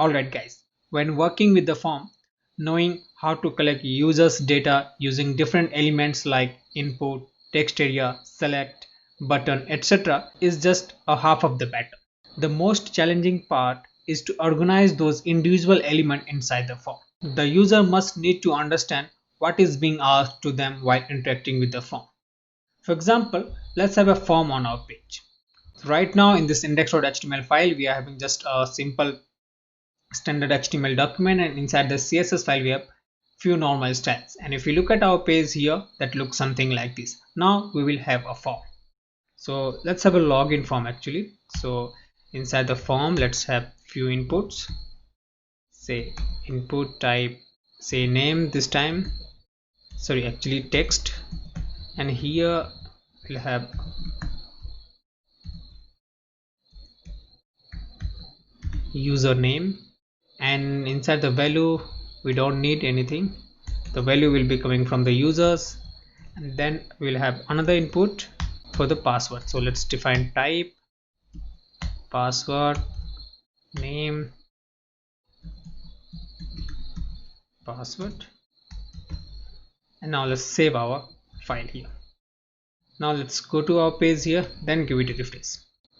Alright guys, when working with the form, knowing how to collect users data using different elements like input, text area, select, button, etc. is just a half of the battle. The most challenging part is to organize those individual elements inside the form. The user must need to understand what is being asked to them while interacting with the form. For example, let's have a form on our page. Right now in this index.html file, we are having just a simple standard HTML document, and inside the CSS file we have few normal styles. And if you look at our page here, that looks something like this. Now we will have a form. So let's have a login form actually. So inside the form, let's have few inputs. Say input type, say name this time. Sorry, actually text. And here we'll have username, and inside the value we don't need anything. The value will be coming from the users, and then we'll have another input for the password. So let's define type, password, name, password, and now let's save our file here. Now let's go to our page here, then give it a refresh.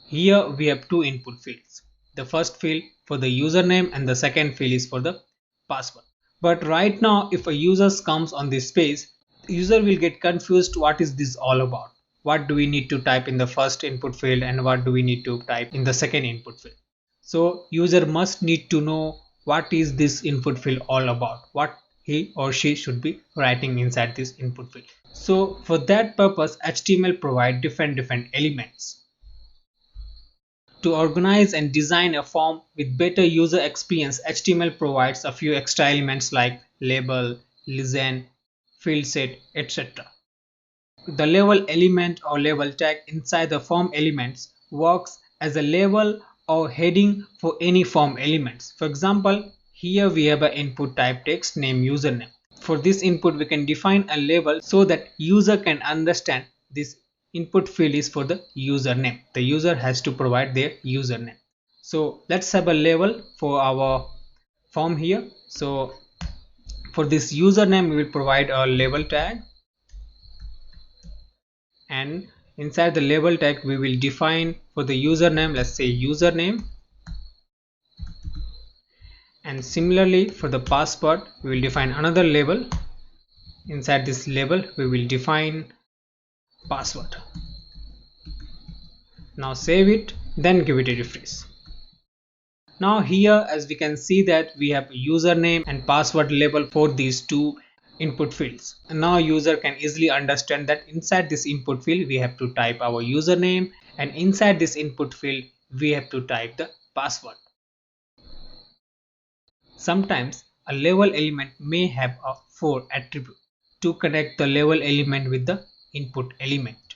Here we have two input fields. The first field for the username and the second field is for the password. But right now if a user comes on this page, the user will get confused, what is this all about? What do we need to type in the first input field and what do we need to type in the second input field? So user must need to know what is this input field all about, what he or she should be writing inside this input field. So for that purpose, HTML provide different elements. To organize and design a form with better user experience, HTML provides a few extra elements like label, listen, field set, etc. The label element or label tag inside the form elements works as a label or heading for any form elements. For example, here we have an input type text name username. For this input we can define a label so that user can understand this input field is for the username. The user has to provide their username. So let's have a label for our form here. So for this username we will provide a label tag, and inside the label tag we will define for the username, let's say username, and similarly for the password we will define another label. Inside this label we will define password. Now save it, then give it a refresh. Now here as we can see that we have username and password label for these two input fields, and now user can easily understand that inside this input field we have to type our username, and inside this input field we have to type the password. Sometimes a label element may have a for attribute to connect the label element with the input element,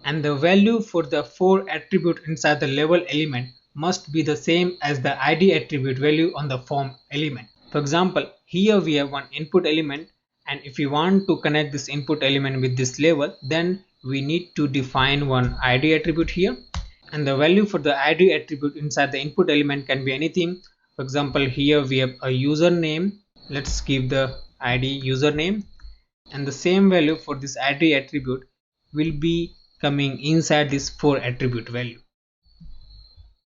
and the value for the for attribute inside the label element must be the same as the id attribute value on the form element. For example, here we have one input element, and if we want to connect this input element with this label, then we need to define one id attribute here, and the value for the id attribute inside the input element can be anything. For example, here we have a username, let's give the id username, and the same value for this id attribute will be coming inside this for attribute value.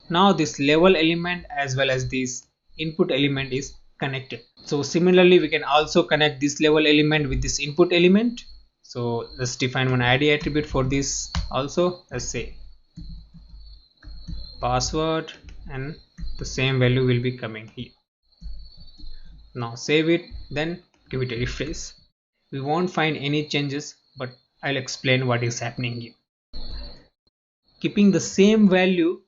Now this label element as well as this input element is connected. So similarly we can also connect this label element with this input element. So let's define one id attribute for this also. Let's say password, and the same value will be coming here. Now save it, then give it a refresh. We won't find any changes, but I'll explain what is happening here. Keeping the same value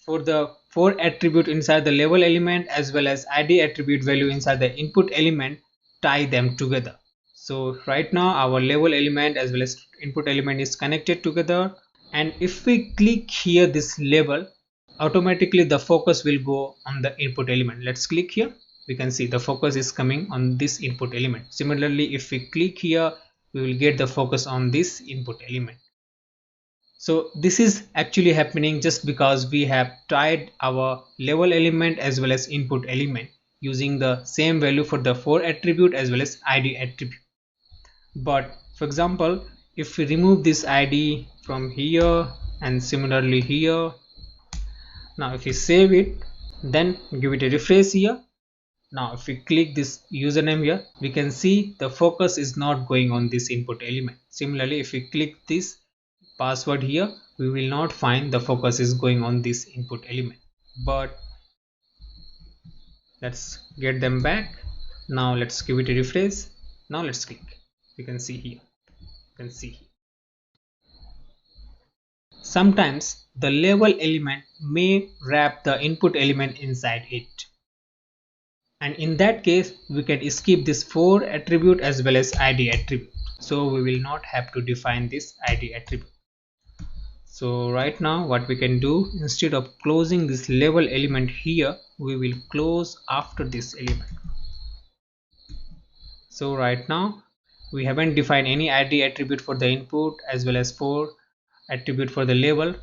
for the for attribute inside the label element as well as id attribute value inside the input element, tie them together. So right now our label element as well as input element is connected together, and if we click here this label, automatically the focus will go on the input element. Let's click here, we can see the focus is coming on this input element. Similarly if we click here, we will get the focus on this input element. So this is actually happening just because we have tied our label element as well as input element using the same value for the 4 attribute as well as id attribute. But for example, if we remove this id from here and similarly here, now if we save it, then give it a refresh here. Now if we click this username here, we can see the focus is not going on this input element. Similarly, if we click this password here, we will not find the focus is going on this input element. But let's get them back. Now let's give it a refresh. Now let's click. You can see here. You can see here. Sometimes the label element may wrap the input element inside it. And in that case, we can skip this 4 attribute as well as id attribute. So we will not have to define this id attribute. So right now what we can do, instead of closing this label element here, we will close after this element. So right now we haven't defined any id attribute for the input as well as 4 attribute for the label,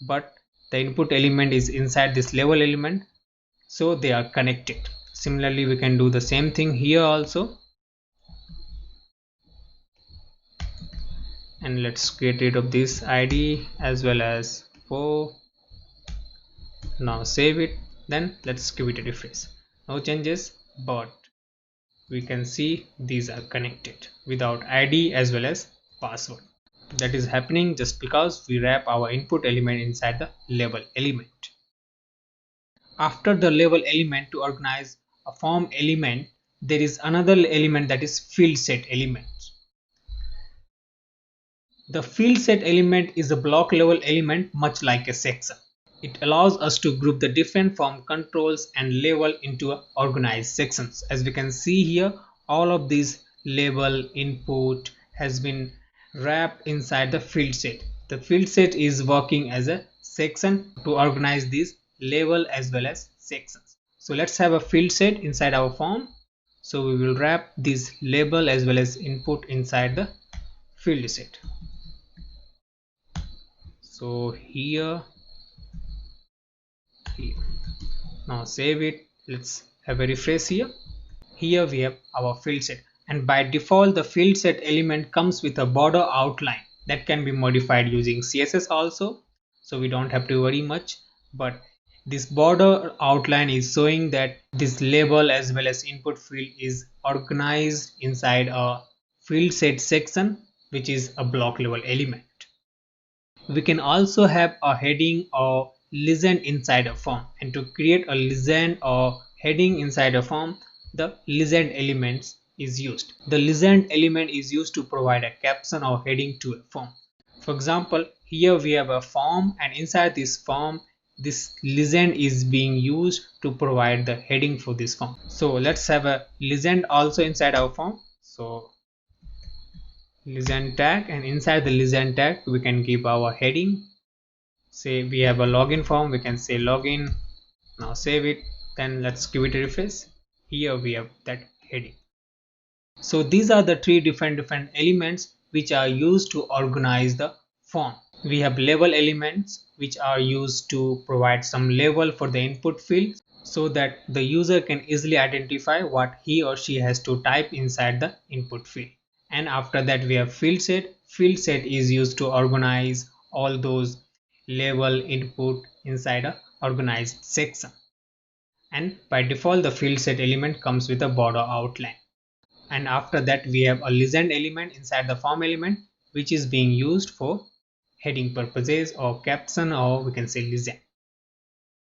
but the input element is inside this label element, so they are connected. Similarly, we can do the same thing here also. And let's get rid of this id as well as 4. Now save it, then let's give it a refresh. No changes, but we can see these are connected without id as well as password. That is happening just because we wrap our input element inside the label element. After the label element, to organize a form element, there is another element, that is field set element. The field set element is a block level element much like a section. It allows us to group the different form controls and label into organized sections. As we can see here, all of these label input has been wrapped inside the field set. The field set is working as a section to organize these label as well as sections. So let's have a field set inside our form. So we will wrap this label as well as input inside the field set. So here. Now save it. Let's have a refresh here. Here we have our field set, and by default the field set element comes with a border outline that can be modified using CSS also, so we don't have to worry much. But this border outline is showing that this label as well as input field is organized inside a field set section, which is a block level element. We can also have a heading or legend inside a form, and to create a legend or heading inside a form, the legend elements is used. The legend element is used to provide a caption or heading to a form. For example, here we have a form, and inside this form this legend is being used to provide the heading for this form. So let's have a legend also inside our form. So legend tag, and inside the legend tag we can give our heading. Say we have a login form, we can say login. Now save it, then let's give it a refresh. Here we have that heading. So these are the three different elements which are used to organize the form. We have label elements which are used to provide some label for the input field so that the user can easily identify what he or she has to type inside the input field. And after that we have field set. Field set is used to organize all those label input inside a organized section. And by default the field set element comes with a border outline. And after that we have a legend element inside the form element, which is being used for heading purposes or caption, or we can say legend.